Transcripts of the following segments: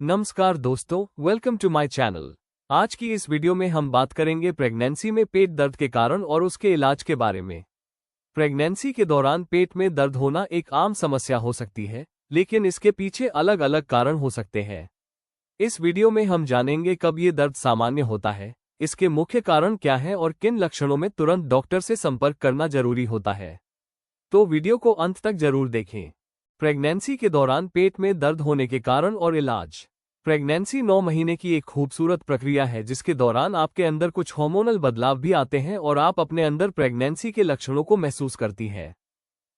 नमस्कार दोस्तों, welcome to my channel. आज की इस वीडियो में हम बात करेंगे प्रेगनेंसी में पेट दर्द के कारण और उसके इलाज के बारे में। प्रेगनेंसी के दौरान पेट में दर्द होना एक आम समस्या हो सकती है, लेकिन इसके पीछे अलग अलग कारण हो सकते हैं। इस वीडियो में हम जानेंगे कब ये दर्द सामान्य होता है, इसके मुख्य कारण क्या हैं और किन लक्षणों में तुरंत डॉक्टर से संपर्क करना जरूरी होता है। तो वीडियो को अंत तक जरूर देखें। प्रेगनेंसी के दौरान पेट में दर्द होने के कारण और इलाज। प्रेगनेंसी 9 महीने की एक खूबसूरत प्रक्रिया है जिसके दौरान आपके अंदर कुछ हार्मोनल बदलाव भी आते हैं और आप अपने अंदर प्रेगनेंसी के लक्षणों को महसूस करती हैं।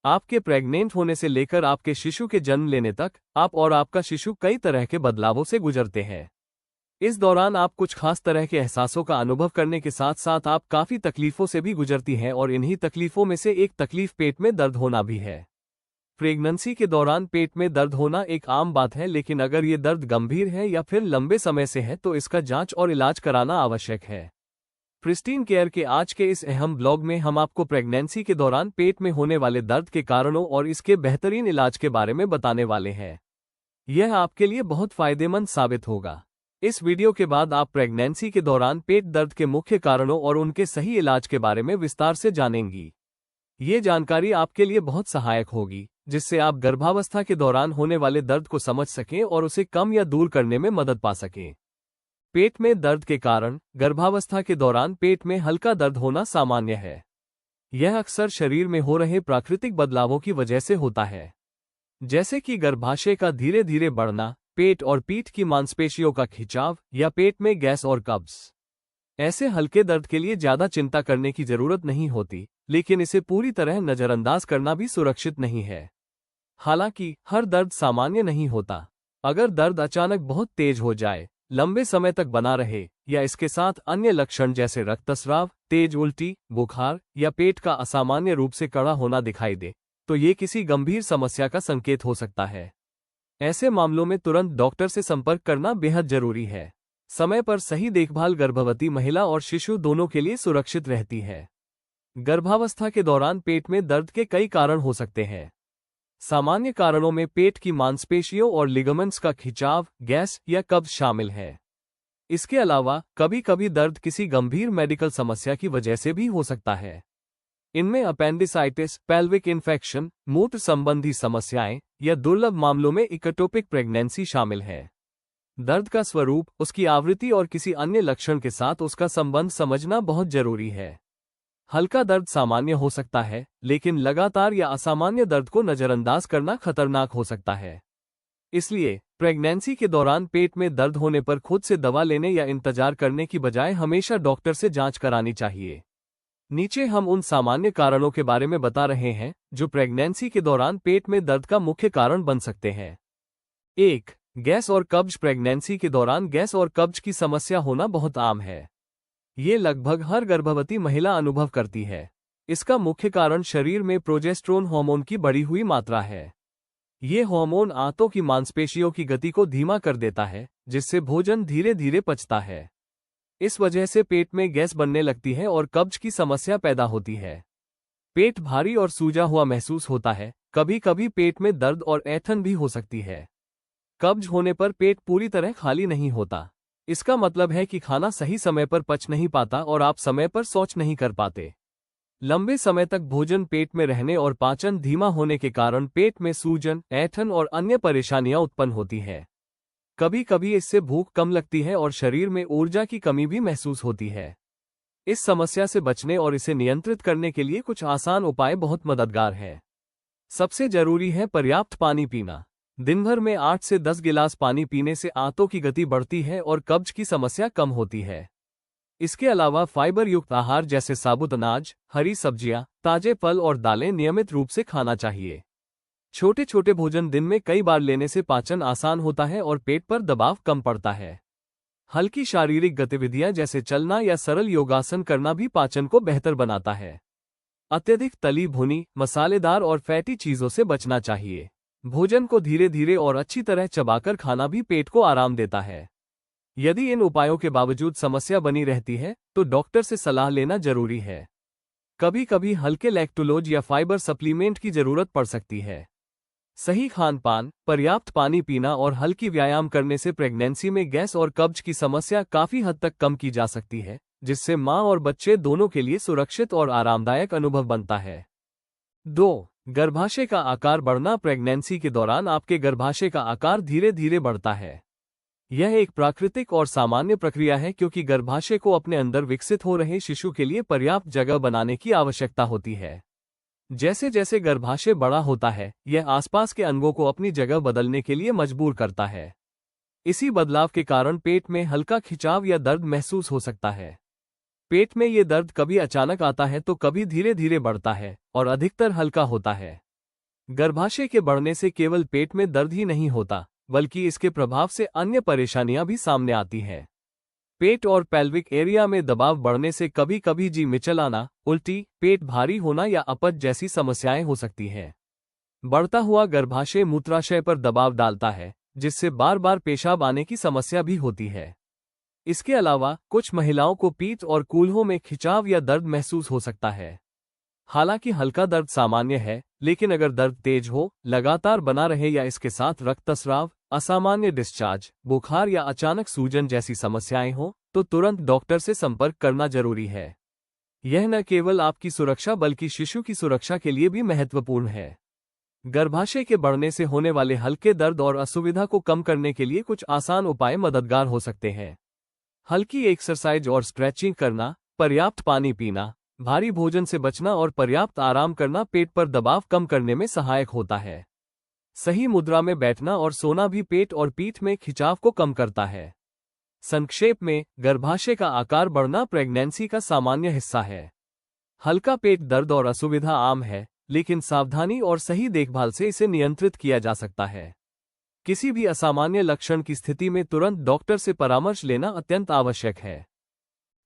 आपके प्रेग्नेंट होने से लेकर आपके शिशु के जन्म लेने तक आप और आपका शिशु कई तरह के बदलावों से गुजरते हैं। इस दौरान आप कुछ खास तरह के एहसासों का अनुभव करने के साथ साथ आप काफ़ी तकलीफों से भी गुजरती हैं और इन्हीं तकलीफों में से एक तकलीफ पेट में दर्द होना भी है। प्रेगनेंसी के दौरान पेट में दर्द होना एक आम बात है, लेकिन अगर ये दर्द गंभीर है या फिर लंबे समय से है तो इसका जांच और इलाज कराना आवश्यक है। प्रिस्टीन केयर के आज के इस अहम ब्लॉग में हम आपको प्रेगनेंसी के दौरान पेट में होने वाले दर्द के कारणों और इसके बेहतरीन इलाज के बारे में बताने वाले हैं। यह आपके लिए बहुत फायदेमंद साबित होगा। इस वीडियो के बाद आप प्रेगनेंसी के दौरान पेट दर्द के मुख्य कारणों और उनके सही इलाज के बारे में विस्तार से जानेंगी। ये जानकारी आपके लिए बहुत सहायक होगी, जिससे आप गर्भावस्था के दौरान होने वाले दर्द को समझ सकें और उसे कम या दूर करने में मदद पा सकें। पेट में दर्द के कारण। गर्भावस्था के दौरान पेट में हल्का दर्द होना सामान्य है। यह अक्सर शरीर में हो रहे प्राकृतिक बदलावों की वजह से होता है, जैसे कि गर्भाशय का धीरे धीरे बढ़ना, पेट और पीठ की मांसपेशियों का खिंचाव या पेट में गैस और कब्ज। ऐसे हल्के दर्द के लिए ज्यादा चिंता करने की जरूरत नहीं होती, लेकिन इसे पूरी तरह नजरअंदाज करना भी सुरक्षित नहीं है। हालांकि हर दर्द सामान्य नहीं होता। अगर दर्द अचानक बहुत तेज हो जाए, लंबे समय तक बना रहे या इसके साथ अन्य लक्षण जैसे रक्तस्राव, तेज उल्टी, बुखार या पेट का असामान्य रूप से कड़ा होना दिखाई दे, तो ये किसी गंभीर समस्या का संकेत हो सकता है। ऐसे मामलों में तुरंत डॉक्टर से संपर्क करना बेहद जरूरी है। समय पर सही देखभाल गर्भवती महिला और शिशु दोनों के लिए सुरक्षित रहती है। गर्भावस्था के दौरान पेट में दर्द के कई कारण हो सकते हैं। सामान्य कारणों में पेट की मांसपेशियों और लिगामेंट्स का खिंचाव, गैस या कब्ज शामिल है। इसके अलावा कभी कभी दर्द किसी गंभीर मेडिकल समस्या की वजह से भी हो सकता है। इनमें अपेंडिसाइटिस, पेल्विक इन्फेक्शन, मूत्र संबंधी समस्याएं या दुर्लभ मामलों में इक्टोपिक प्रेगनेंसी शामिल है। दर्द का स्वरूप, उसकी आवृत्ति और किसी अन्य लक्षण के साथ उसका संबंध समझना बहुत जरूरी है। हल्का दर्द सामान्य हो सकता है, लेकिन लगातार या असामान्य दर्द को नजरअंदाज करना खतरनाक हो सकता है। इसलिए प्रेगनेंसी के दौरान पेट में दर्द होने पर खुद से दवा लेने या इंतजार करने की बजाय हमेशा डॉक्टर से जांच करानी चाहिए। नीचे हम उन सामान्य कारणों के बारे में बता रहे हैं जो प्रेगनेंसी के दौरान पेट में दर्द का मुख्य कारण बन सकते हैं। 1. गैस और कब्ज। प्रेगनेंसी के दौरान गैस और कब्ज की समस्या होना बहुत आम है। ये लगभग हर गर्भवती महिला अनुभव करती है। इसका मुख्य कारण शरीर में प्रोजेस्टेरोन हार्मोन की बढ़ी हुई मात्रा है। ये हार्मोन आंतों की मांसपेशियों की गति को धीमा कर देता है, जिससे भोजन धीरे धीरे पचता है। इस वजह से पेट में गैस बनने लगती है और कब्ज की समस्या पैदा होती है। पेट भारी और सूजा हुआ महसूस होता है। कभी कभी पेट में दर्द और ऐंठन भी हो सकती है। कब्ज होने पर पेट पूरी तरह खाली नहीं होता। इसका मतलब है कि खाना सही समय पर पच नहीं पाता और आप समय पर शौच नहीं कर पाते। लंबे समय तक भोजन पेट में रहने और पाचन धीमा होने के कारण पेट में सूजन, ऐंठन और अन्य परेशानियां उत्पन्न होती हैं। कभी कभी इससे भूख कम लगती है और शरीर में ऊर्जा की कमी भी महसूस होती है। इस समस्या से बचने और इसे नियंत्रित करने के लिए कुछ आसान उपाय बहुत मददगार हैं। सबसे जरूरी है पर्याप्त पानी पीना। दिन भर में 8 से 10 गिलास पानी पीने से आंतों की गति बढ़ती है और कब्ज की समस्या कम होती है। इसके अलावा फाइबर युक्त आहार जैसे साबुत अनाज, हरी सब्जियां, ताजे फल और दालें नियमित रूप से खाना चाहिए। छोटे छोटे भोजन दिन में कई बार लेने से पाचन आसान होता है और पेट पर दबाव कम पड़ता है। हल्की शारीरिक गतिविधियां जैसे चलना या सरल योगासन करना भी पाचन को बेहतर बनाता है। अत्यधिक तली भुनी, मसालेदार और फैटी चीजों से बचना चाहिए। भोजन को धीरे धीरे और अच्छी तरह चबाकर खाना भी पेट को आराम देता है। यदि इन उपायों के बावजूद समस्या बनी रहती है तो डॉक्टर से सलाह लेना जरूरी है। कभी कभी हल्के लैक्टोलोज या फाइबर सप्लीमेंट की जरूरत पड़ सकती है। सही खान पान, पर्याप्त पानी पीना और हल्की व्यायाम करने से प्रेगनेंसी में गैस और कब्ज की समस्या काफी हद तक कम की जा सकती है, जिससे मां और बच्चे दोनों के लिए सुरक्षित और आरामदायक अनुभव बनता है। 2. गर्भाशय का आकार बढ़ना। प्रेगनेंसी के दौरान आपके गर्भाशय का आकार धीरे धीरे बढ़ता है। यह एक प्राकृतिक और सामान्य प्रक्रिया है, क्योंकि गर्भाशय को अपने अंदर विकसित हो रहे शिशु के लिए पर्याप्त जगह बनाने की आवश्यकता होती है। जैसे जैसे गर्भाशय बड़ा होता है, यह आसपास के अंगों को अपनी जगह बदलने के लिए मजबूर करता है। इसी बदलाव के कारण पेट में हल्का खिंचाव या दर्द महसूस हो सकता है। पेट में ये दर्द कभी अचानक आता है तो कभी धीरे धीरे बढ़ता है और अधिकतर हल्का होता है। गर्भाशय के बढ़ने से केवल पेट में दर्द ही नहीं होता, बल्कि इसके प्रभाव से अन्य परेशानियां भी सामने आती हैं। पेट और पेल्विक एरिया में दबाव बढ़ने से कभी कभी जी मिचल आना, उल्टी, पेट भारी होना या अपच जैसी समस्याएं हो सकती हैं। बढ़ता हुआ गर्भाशय मूत्राशय पर दबाव डालता है, जिससे बार बार पेशाब आने की समस्या भी होती है। इसके अलावा कुछ महिलाओं को पीठ और कूल्हों में खिंचाव या दर्द महसूस हो सकता है। हालांकि हल्का दर्द सामान्य है, लेकिन अगर दर्द तेज हो, लगातार बना रहे या इसके साथ रक्तस्राव, असामान्य डिस्चार्ज, बुखार या अचानक सूजन जैसी समस्याएं हो, तो तुरंत डॉक्टर से संपर्क करना जरूरी है। यह न केवल आपकी सुरक्षा बल्कि शिशु की सुरक्षा के लिए भी महत्वपूर्ण है। गर्भाशय के बढ़ने से होने वाले हल्के दर्द और असुविधा को कम करने के लिए कुछ आसान उपाय मददगार हो सकते हैं। हल्की एक्सरसाइज और स्ट्रेचिंग करना, पर्याप्त पानी पीना, भारी भोजन से बचना और पर्याप्त आराम करना पेट पर दबाव कम करने में सहायक होता है। सही मुद्रा में बैठना और सोना भी पेट और पीठ में खिंचाव को कम करता है। संक्षेप में, गर्भाशय का आकार बढ़ना प्रेगनेंसी का सामान्य हिस्सा है। हल्का पेट दर्द और असुविधा आम है, लेकिन सावधानी और सही देखभाल से इसे नियंत्रित किया जा सकता है। किसी भी असामान्य लक्षण की स्थिति में तुरंत डॉक्टर से परामर्श लेना अत्यंत आवश्यक है।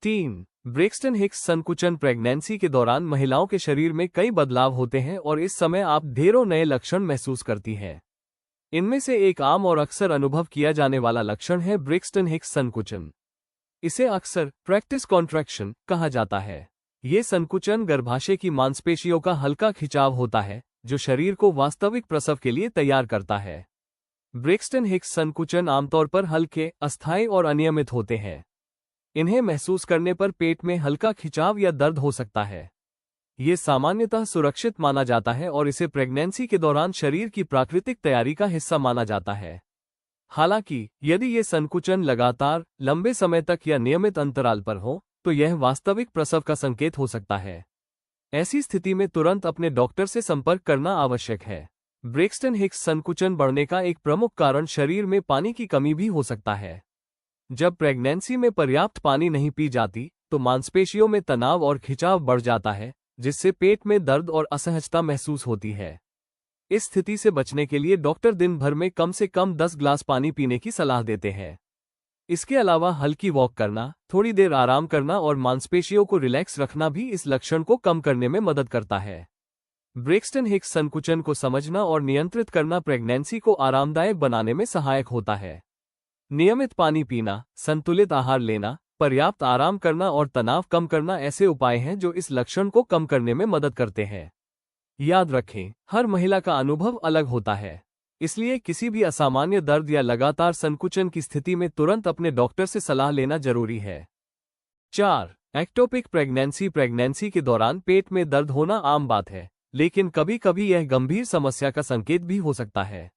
3. ब्रेक्सटन हिक्स संकुचन। प्रेगनेंसी के दौरान महिलाओं के शरीर में कई बदलाव होते हैं और इस समय आप ढेरों नए लक्षण महसूस करती हैं। इनमें से एक आम और अक्सर अनुभव किया जाने वाला लक्षण है ब्रेक्सटन हिक्स संकुचन। इसे अक्सर प्रैक्टिस कॉन्ट्रैक्शन कहा जाता है। ये संकुचन गर्भाशय की मांसपेशियों का हल्का खिंचाव होता है, जो शरीर को वास्तविक प्रसव के लिए तैयार करता है। ब्रेक्सटन हिक्स संकुचन आमतौर पर हल्के, अस्थायी और अनियमित होते हैं। इन्हें महसूस करने पर पेट में हल्का खिंचाव या दर्द हो सकता है। ये सामान्यतः सुरक्षित माना जाता है और इसे प्रेगनेंसी के दौरान शरीर की प्राकृतिक तैयारी का हिस्सा माना जाता है। हालांकि यदि ये संकुचन लगातार, लंबे समय तक या नियमित अंतराल पर हो, तो यह वास्तविक प्रसव का संकेत हो सकता है। ऐसी स्थिति में तुरंत अपने डॉक्टर से संपर्क करना आवश्यक है। ब्रेक्सटन हिक्स संकुचन बढ़ने का एक प्रमुख कारण शरीर में पानी की कमी भी हो सकता है। जब प्रेगनेंसी में पर्याप्त पानी नहीं पी जाती, तो मांसपेशियों में तनाव और खिंचाव बढ़ जाता है, जिससे पेट में दर्द और असहजता महसूस होती है। इस स्थिति से बचने के लिए डॉक्टर दिन भर में कम से कम 10 ग्लास पानी पीने की सलाह देते हैं। इसके अलावा हल्की वॉक करना, थोड़ी देर आराम करना और मांसपेशियों को रिलैक्स रखना भी इस लक्षण को कम करने में मदद करता है। ब्रेक्सटन हिक्स संकुचन को समझना और नियंत्रित करना प्रेगनेंसी को आरामदायक बनाने में सहायक होता है। नियमित पानी पीना, संतुलित आहार लेना, पर्याप्त आराम करना और तनाव कम करना ऐसे उपाय हैं जो इस लक्षण को कम करने में मदद करते हैं। याद रखें, हर महिला का अनुभव अलग होता है, इसलिए किसी भी असामान्य दर्द या लगातार संकुचन की स्थिति में तुरंत अपने डॉक्टर से सलाह लेना जरूरी है। 4. Ectopic pregnancy. प्रेगनेंसी के दौरान पेट में दर्द होना आम बात है, लेकिन कभी कभी यह गंभीर समस्या का संकेत भी हो सकता है।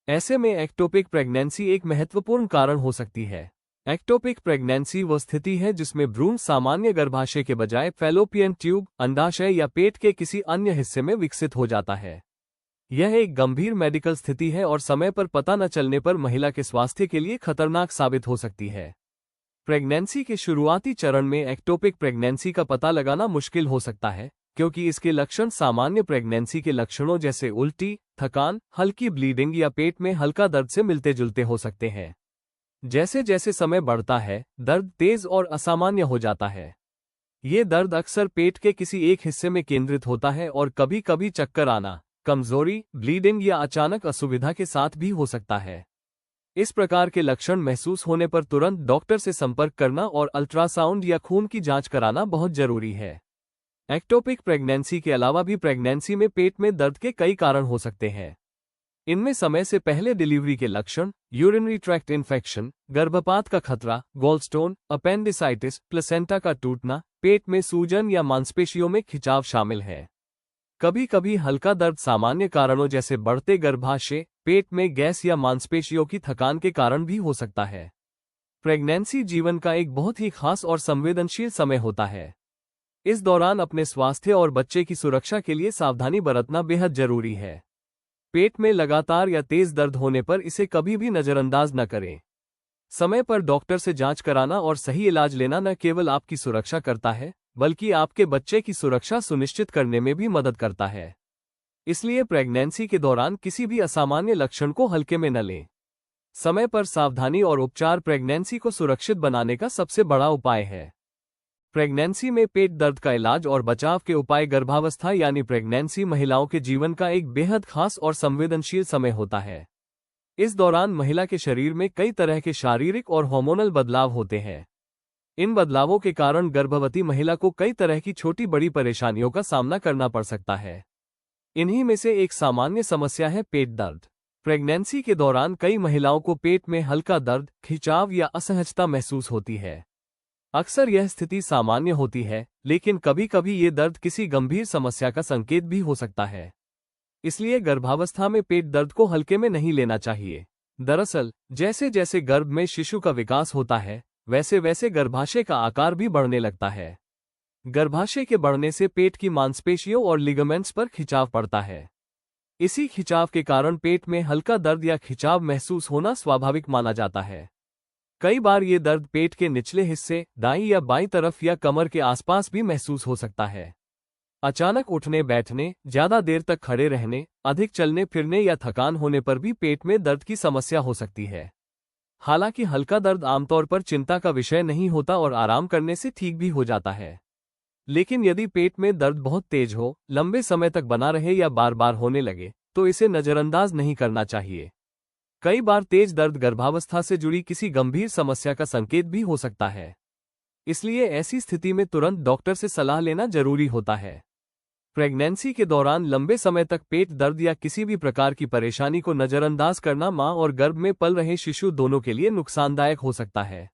ऐसे में एक्टोपिक प्रेगनेंसी एक महत्वपूर्ण कारण हो सकती है। एक्टोपिक प्रेगनेंसी वह स्थिति है जिसमें भ्रूण सामान्य गर्भाशय के बजाय फैलोपियन ट्यूब, अंडाशय या पेट के किसी अन्य हिस्से में विकसित हो जाता है। यह एक गंभीर मेडिकल स्थिति है और समय पर पता न चलने पर महिला के स्वास्थ्य के लिए खतरनाक साबित हो सकती है। प्रेगनेंसी के शुरुआती चरण में एक्टोपिक प्रेगनेंसी का पता लगाना मुश्किल हो सकता है, क्योंकि इसके लक्षण सामान्य प्रेगनेंसी के लक्षणों जैसे उल्टी, थकान, हल्की ब्लीडिंग या पेट में हल्का दर्द से मिलते जुलते हो सकते हैं। जैसे जैसे समय बढ़ता है, दर्द तेज और असामान्य हो जाता है। ये दर्द अक्सर पेट के किसी एक हिस्से में केंद्रित होता है और कभी कभी चक्कर आना, कमजोरी, ब्लीडिंग या अचानक असुविधा के साथ भी हो सकता है। इस प्रकार के लक्षण महसूस होने पर तुरंत डॉक्टर से संपर्क करना और अल्ट्रासाउंड या खून की जांच कराना बहुत जरूरी है। एक्टोपिक प्रेगनेंसी के अलावा भी प्रेगनेंसी में पेट में दर्द के कई कारण हो सकते हैं। इनमें समय से पहले डिलीवरी के लक्षण, यूरिनरी ट्रैक्ट इन्फेक्शन, गर्भपात का खतरा, गॉलस्टोन, अपेंडिसाइटिस, प्लेसेंटा का टूटना, पेट में सूजन या मांसपेशियों में खिंचाव शामिल है। कभी कभी हल्का दर्द सामान्य कारणों जैसे बढ़ते गर्भाशय, पेट में गैस या मांसपेशियों की थकान के कारण भी हो सकता है। प्रेगनेंसी जीवन का एक बहुत ही खास और संवेदनशील समय होता है। इस दौरान अपने स्वास्थ्य और बच्चे की सुरक्षा के लिए सावधानी बरतना बेहद जरूरी है। पेट में लगातार या तेज दर्द होने पर इसे कभी भी नजरअंदाज न करें। समय पर डॉक्टर से जांच कराना और सही इलाज लेना न केवल आपकी सुरक्षा करता है, बल्कि आपके बच्चे की सुरक्षा सुनिश्चित करने में भी मदद करता है। इसलिए प्रेगनेंसी के दौरान किसी भी असामान्य लक्षण को हल्के में न लें। समय पर सावधानी और उपचार प्रेगनेंसी को सुरक्षित बनाने का सबसे बड़ा उपाय है। प्रेगनेंसी में पेट दर्द का इलाज और बचाव के उपाय। गर्भावस्था यानी प्रेगनेंसी महिलाओं के जीवन का एक बेहद खास और संवेदनशील समय होता है। इस दौरान महिला के शरीर में कई तरह के शारीरिक और हार्मोनल बदलाव होते हैं। इन बदलावों के कारण गर्भवती महिला को कई तरह की छोटी बड़ी परेशानियों का सामना करना पड़ सकता है। इन्हीं में से एक सामान्य समस्या है पेट दर्द। प्रेगनेंसी के दौरान कई महिलाओं को पेट में हल्का दर्द, खिंचाव या असहजता महसूस होती है। अक्सर यह स्थिति सामान्य होती है, लेकिन कभी कभी ये दर्द किसी गंभीर समस्या का संकेत भी हो सकता है। इसलिए गर्भावस्था में पेट दर्द को हल्के में नहीं लेना चाहिए। दरअसल, जैसे जैसे गर्भ में शिशु का विकास होता है, वैसे वैसे गर्भाशय का आकार भी बढ़ने लगता है। गर्भाशय के बढ़ने से पेट की मांसपेशियों और लिगामेंट्स पर खिंचाव पड़ता है। इसी खिंचाव के कारण पेट में हल्का दर्द या खिंचाव महसूस होना स्वाभाविक माना जाता है। कई बार ये दर्द पेट के निचले हिस्से, दाईं या बाईं तरफ या कमर के आसपास भी महसूस हो सकता है। अचानक उठने बैठने, ज्यादा देर तक खड़े रहने, अधिक चलने फिरने या थकान होने पर भी पेट में दर्द की समस्या हो सकती है। हालांकि हल्का दर्द आमतौर पर चिंता का विषय नहीं होता और आराम करने से ठीक भी हो जाता है। लेकिन यदि पेट में दर्द बहुत तेज हो, लंबे समय तक बना रहे या बार बार होने लगे, तो इसे नजरअंदाज नहीं करना चाहिए। कई बार तेज दर्द गर्भावस्था से जुड़ी किसी गंभीर समस्या का संकेत भी हो सकता है। इसलिए ऐसी स्थिति में तुरंत डॉक्टर से सलाह लेना जरूरी होता है। प्रेगनेंसी के दौरान लंबे समय तक पेट दर्द या किसी भी प्रकार की परेशानी को नजरअंदाज करना मां और गर्भ में पल रहे शिशु दोनों के लिए नुकसानदायक हो सकता है।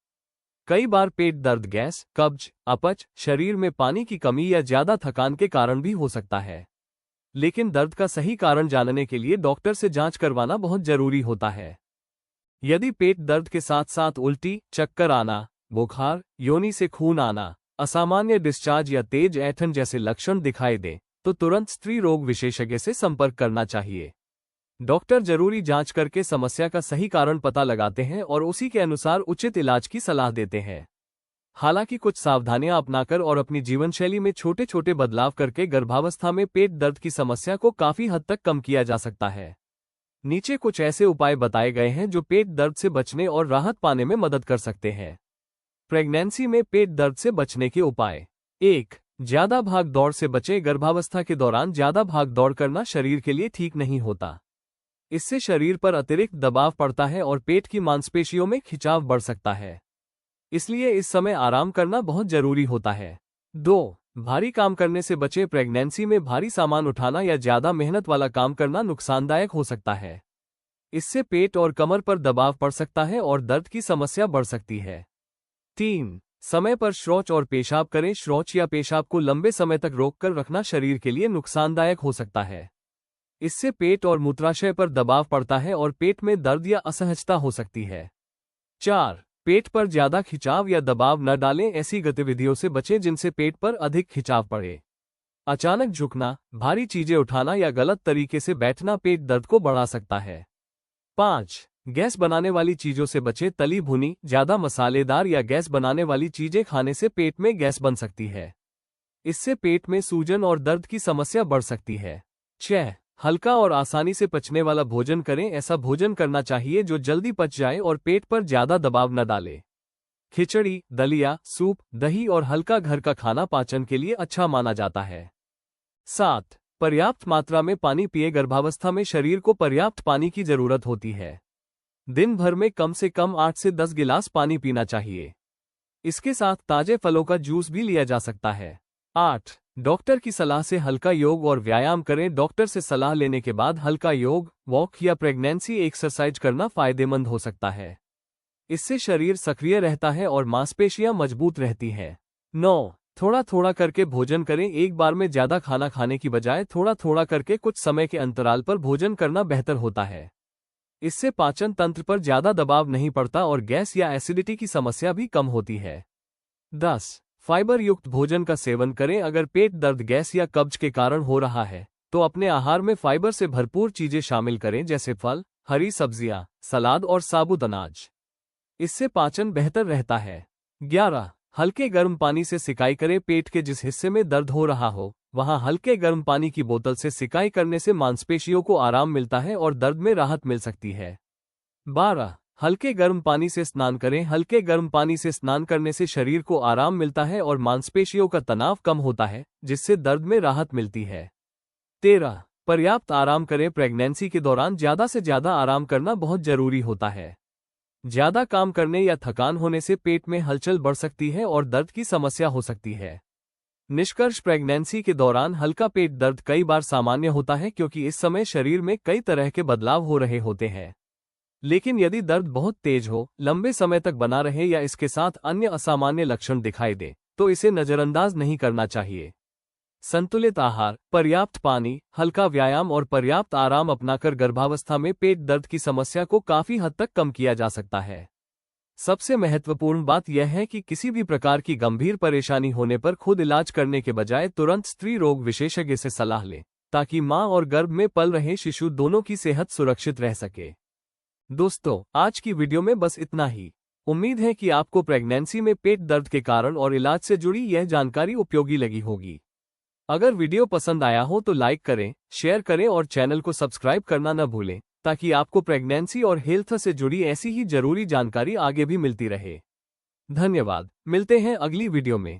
कई बार पेट दर्द गैस, कब्ज, अपच, शरीर में पानी की कमी या ज्यादा थकान के कारण भी हो सकता है। लेकिन दर्द का सही कारण जानने के लिए डॉक्टर से जांच करवाना बहुत जरूरी होता है। यदि पेट दर्द के साथ साथ उल्टी, चक्कर आना, बुखार, योनि से खून आना, असामान्य डिस्चार्ज या तेज ऐंठन जैसे लक्षण दिखाई दे, तो तुरंत स्त्री रोग विशेषज्ञ से संपर्क करना चाहिए। डॉक्टर जरूरी जांच करके समस्या का सही कारण पता लगाते हैं और उसी के अनुसार उचित इलाज की सलाह देते हैं। हालांकि कुछ सावधानियां अपनाकर और अपनी जीवनशैली में छोटे छोटे बदलाव करके गर्भावस्था में पेट दर्द की समस्या को काफी हद तक कम किया जा सकता है। नीचे कुछ ऐसे उपाय बताए गए हैं जो पेट दर्द से बचने और राहत पाने में मदद कर सकते हैं। प्रेगनेंसी में पेट दर्द से बचने के उपाय। 1. ज्यादा भाग दौड़ से बचें। गर्भावस्था के दौरान ज्यादा भाग दौड़ करना शरीर के लिए ठीक नहीं होता। इससे शरीर पर अतिरिक्त दबाव पड़ता है और पेट की मांसपेशियों में खिंचाव बढ़ सकता है। इसलिए इस समय आराम करना बहुत जरूरी होता है। 2. भारी काम करने से बचें। प्रेगनेंसी में भारी सामान उठाना या ज्यादा मेहनत वाला काम करना नुकसानदायक हो सकता है। इससे पेट और कमर पर दबाव पड़ सकता है और दर्द की समस्या बढ़ सकती है। 3. समय पर शौच और पेशाब करें। शौच या पेशाब को लंबे समय तक रोककर रखना शरीर के लिए नुकसानदायक हो सकता है। इससे पेट और मूत्राशय पर दबाव पड़ता है और पेट में दर्द या असहजता हो सकती है। 4. पेट पर ज्यादा खिंचाव या दबाव न डालें। ऐसी गतिविधियों से बचें जिनसे पेट पर अधिक खिंचाव पड़े। अचानक झुकना, भारी चीजें उठाना या गलत तरीके से बैठना पेट दर्द को बढ़ा सकता है। 5. गैस बनाने वाली चीजों से बचें। तली भुनी, ज्यादा मसालेदार या गैस बनाने वाली चीजें खाने से पेट में गैस बन सकती है। इससे पेट में सूजन और दर्द की समस्या बढ़ सकती है। 6. हल्का और आसानी से पचने वाला भोजन करें। ऐसा भोजन करना चाहिए जो जल्दी पच जाए और पेट पर ज्यादा दबाव न डाले। खिचड़ी, दलिया, सूप, दही और हल्का घर का खाना पाचन के लिए अच्छा माना जाता है। 7. पर्याप्त मात्रा में पानी पिए। गर्भावस्था में शरीर को पर्याप्त पानी की जरूरत होती है। दिन भर में कम से कम 8 से 10 गिलास पानी पीना चाहिए। इसके साथ ताजे फलों का जूस भी लिया जा सकता है। 8. डॉक्टर की सलाह से हल्का योग और व्यायाम करें। डॉक्टर से सलाह लेने के बाद हल्का योग, वॉक या प्रेगनेंसी एक्सरसाइज करना फायदेमंद हो सकता है। इससे शरीर सक्रिय रहता है और मांसपेशियां मजबूत रहती हैं। 9. थोड़ा थोड़ा करके भोजन करें। एक बार में ज्यादा खाना खाने की बजाय थोड़ा थोड़ा करके कुछ समय के अंतराल पर भोजन करना बेहतर होता है। इससे पाचन तंत्र पर ज्यादा दबाव नहीं पड़ता और गैस या एसिडिटी की समस्या भी कम होती है। 10. फाइबर युक्त भोजन का सेवन करें। अगर पेट दर्द, गैस या कब्ज के कारण हो रहा है तो अपने आहार में फाइबर से भरपूर चीजें शामिल करें, जैसे फल, हरी सब्जियां, सलाद और साबुत अनाज। इससे पाचन बेहतर रहता है। 11. हल्के गर्म पानी से सिकाई करें। पेट के जिस हिस्से में दर्द हो रहा हो वहां हल्के गर्म पानी की बोतल से सिकाई करने से मांसपेशियों को आराम मिलता है और दर्द में राहत मिल सकती है। 12. हल्के गर्म पानी से स्नान करें। हल्के गर्म पानी से स्नान करने से शरीर को आराम मिलता है और मांसपेशियों का तनाव कम होता है, जिससे दर्द में राहत मिलती है। 13. पर्याप्त आराम करें। प्रेगनेंसी के दौरान ज्यादा से ज्यादा आराम करना बहुत जरूरी होता है। ज्यादा काम करने या थकान होने से पेट में हलचल बढ़ सकती है और दर्द की समस्या हो सकती है। निष्कर्ष, प्रेगनेंसी के दौरान हल्का पेट दर्द कई बार सामान्य होता है क्योंकि इस समय शरीर में कई तरह के बदलाव हो रहे होते हैं। लेकिन यदि दर्द बहुत तेज हो, लंबे समय तक बना रहे या इसके साथ अन्य असामान्य लक्षण दिखाई दे तो इसे नजरअंदाज नहीं करना चाहिए। संतुलित आहार, पर्याप्त पानी, हल्का व्यायाम और पर्याप्त आराम अपनाकर गर्भावस्था में पेट दर्द की समस्या को काफी हद तक कम किया जा सकता है। सबसे महत्वपूर्ण बात यह है कि किसी भी प्रकार की गंभीर परेशानी होने पर खुद इलाज करने के बजाय तुरंत स्त्री रोग विशेषज्ञ से सलाह लें, ताकि मां और गर्भ में पल रहे शिशु दोनों की सेहत सुरक्षित रह सके। दोस्तों, आज की वीडियो में बस इतना ही। उम्मीद है कि आपको प्रेगनेंसी में पेट दर्द के कारण और इलाज से जुड़ी यह जानकारी उपयोगी लगी होगी। अगर वीडियो पसंद आया हो तो लाइक करें, शेयर करें और चैनल को सब्सक्राइब करना न भूलें, ताकि आपको प्रेगनेंसी और हेल्थ से जुड़ी ऐसी ही जरूरी जानकारी आगे भी मिलती रहे। धन्यवाद। मिलते हैं अगली वीडियो में।